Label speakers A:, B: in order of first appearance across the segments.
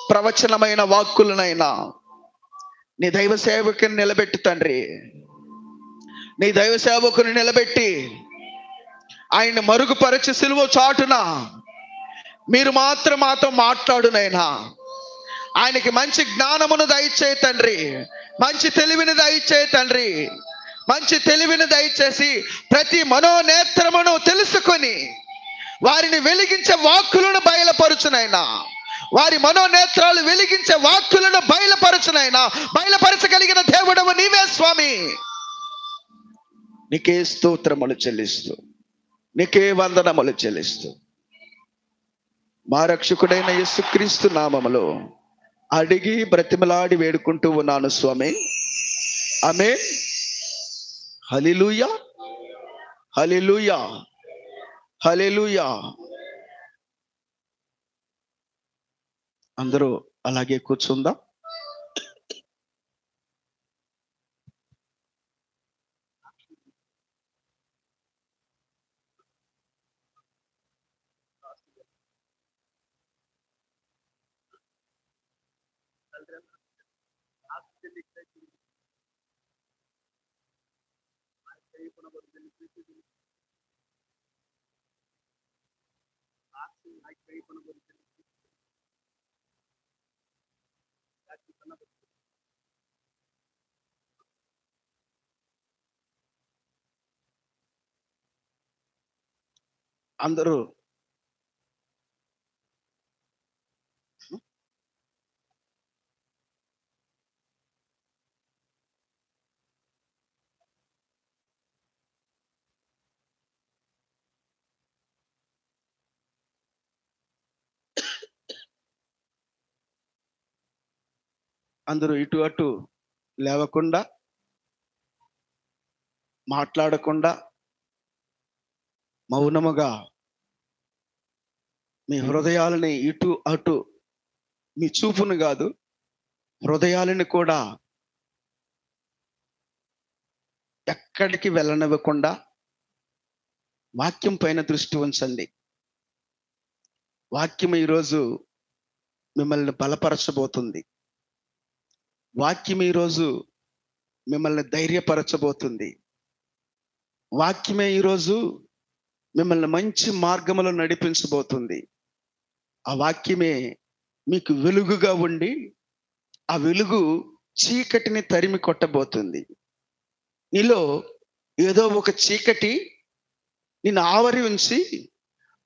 A: ప్రవచనమైన వాక్కులనైనా నీ దైవ సేవకుని నిలబెట్టి తండ్రి, నీ దైవ సేవకుని నిలబెట్టి ఆయన్ని మరుగుపరచి సిలువ చాటున మీరు మాత్రం మాతో మాట్లాడునైనా. ఆయనకి మంచి జ్ఞానమును దయచేయ తండ్రి, మంచి తెలివిని దయచేయ తండ్రి, మంచి తెలివిని దయచేసి ప్రతి మనోనేత్రమును తెలుసుకొని వారిని వెలిగించే వాక్కులను బయలుపరచునైనా, వారి మనోనేత్రాలు వెలిగించే వాక్కులను బయలుపరచునైనా. బయలుపరచగలిగిన దేవుడవు నీవే స్వామి. నీకే స్తోత్రములు చెల్లిస్తూ, నీకే వందనములు చెల్లిస్తూ మా రక్షకుడైన యేసుక్రీస్తు నామములో అడిగి బ్రతిమలాడి వేడుకుంటూ ఉన్నాను స్వామి. ఆమేన్. హల్లెలూయా, హల్లెలూయా, హల్లెలూయా. అందరూ అలాగే కూర్చుందాం. అందరూ అందరూ ఇటు అటు లేవకుండా, మాట్లాడకుండా మౌనముగా మీ హృదయాలని ఇటు అటు, మీ చూపును కాదు హృదయాలని కూడా ఎక్కడికి వెళ్ళనివ్వకుండా వాక్యం పైన దృష్టి ఉంచండి. వాక్యం ఈరోజు మిమ్మల్ని బలపరచబోతుంది. వాక్యం ఈరోజు మిమ్మల్ని ధైర్యపరచబోతుంది. వాక్యమే ఈరోజు మిమ్మల్ని మంచి మార్గములో నడిపించబోతుంది. ఆ వాక్యమే మీకు వెలుగుగా ఉండి ఆ వెలుగు చీకటిని తరిమి కొట్టబోతుంది. నీలో ఏదో ఒక చీకటి నిన్ను ఆవరి ఉంచి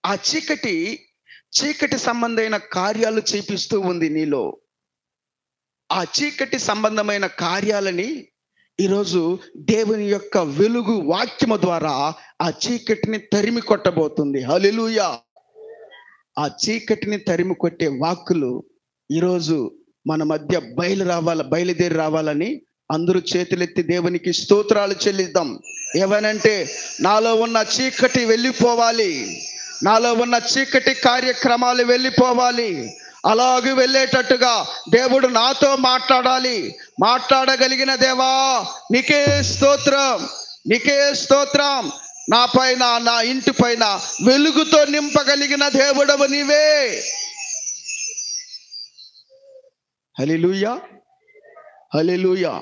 A: ఆ చీకటి సంబంధమైన కార్యాలు చేపిస్తూ ఉంది నీలో. ఆ చీకటి సంబంధమైన కార్యాలని ఈరోజు దేవుని యొక్క వెలుగు వాక్యము ద్వారా ఆ చీకటిని తరిమి కొట్టబోతుంది. హల్లెలూయా. ఆ చీకటిని తరిమి కొట్టే వాక్కులు ఈరోజు మన మధ్య బయలుదేరి రావాలని అందరూ చేతులెత్తి దేవునికి స్తోత్రాలు చెల్లిద్దాం. ఏమనంటే, నాలో ఉన్న చీకటి వెళ్ళిపోవాలి, నాలో ఉన్న చీకటి కార్యక్రమాలు వెళ్ళిపోవాలి. అలాగే వెళ్ళేటట్టుగా దేవుడు నాతో మాట్లాడాలి. మాట్లాడగలిగిన దేవా నీకే స్తోత్రం, నీకే స్తోత్రం. నా పైన, నా ఇంటి పైన వెలుగుతో నింపగలిగిన దేవుడవు నీవే. హల్లెలూయా, హల్లెలూయా.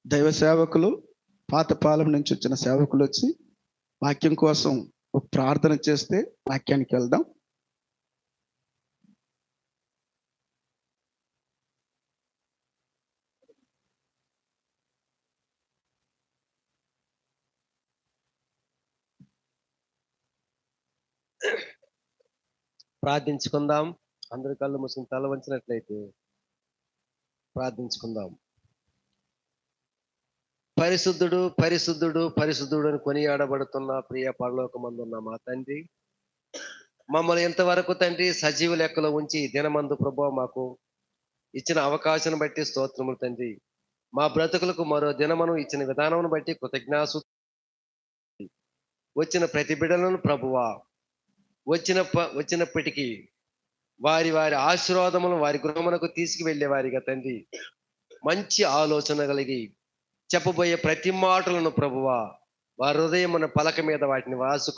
A: దైవ సేవకులు, పాతపాలెం నుంచి వచ్చిన సేవకులు వచ్చి వాక్యం కోసం ఒక ప్రార్థన చేస్తే వాక్యానికి వెళ్దాం.
B: ప్రార్థించుకుందాం. అందరి కళ్ళు మూసుకుని తల వంచినట్లయితే ప్రార్థించుకుందాం. పరిశుద్ధుడు, పరిశుద్ధుడు, పరిశుద్ధుడు అని కొనియాడబడుతున్న ప్రియ పరలోకమందున్న మా తండ్రి, మమ్మల్ని ఎంతవరకు తండ్రి సజీవ లెక్కలో ఉంచి దినమందు ప్రభువా మాకు ఇచ్చిన అవకాశం బట్టి స్తోత్రములు తండ్రి. మా బ్రతుకులకు మరో దినమును ఇచ్చిన విధానమును బట్టి కృతజ్ఞాసు. వచ్చిన ప్రతి బిడ్డలను ప్రభువా వచ్చినప్పటికీ వారి వారి ఆశీర్వాదములు వారి గృహమునకు తీసుకువెళ్ళే వారిగా తండ్రి మంచి ఆలోచన కలిగి చెప్పబోయే ప్రతి మాటలను ప్రభువా వారి హృదయమున పలక మీద వాటిని వాసుకొని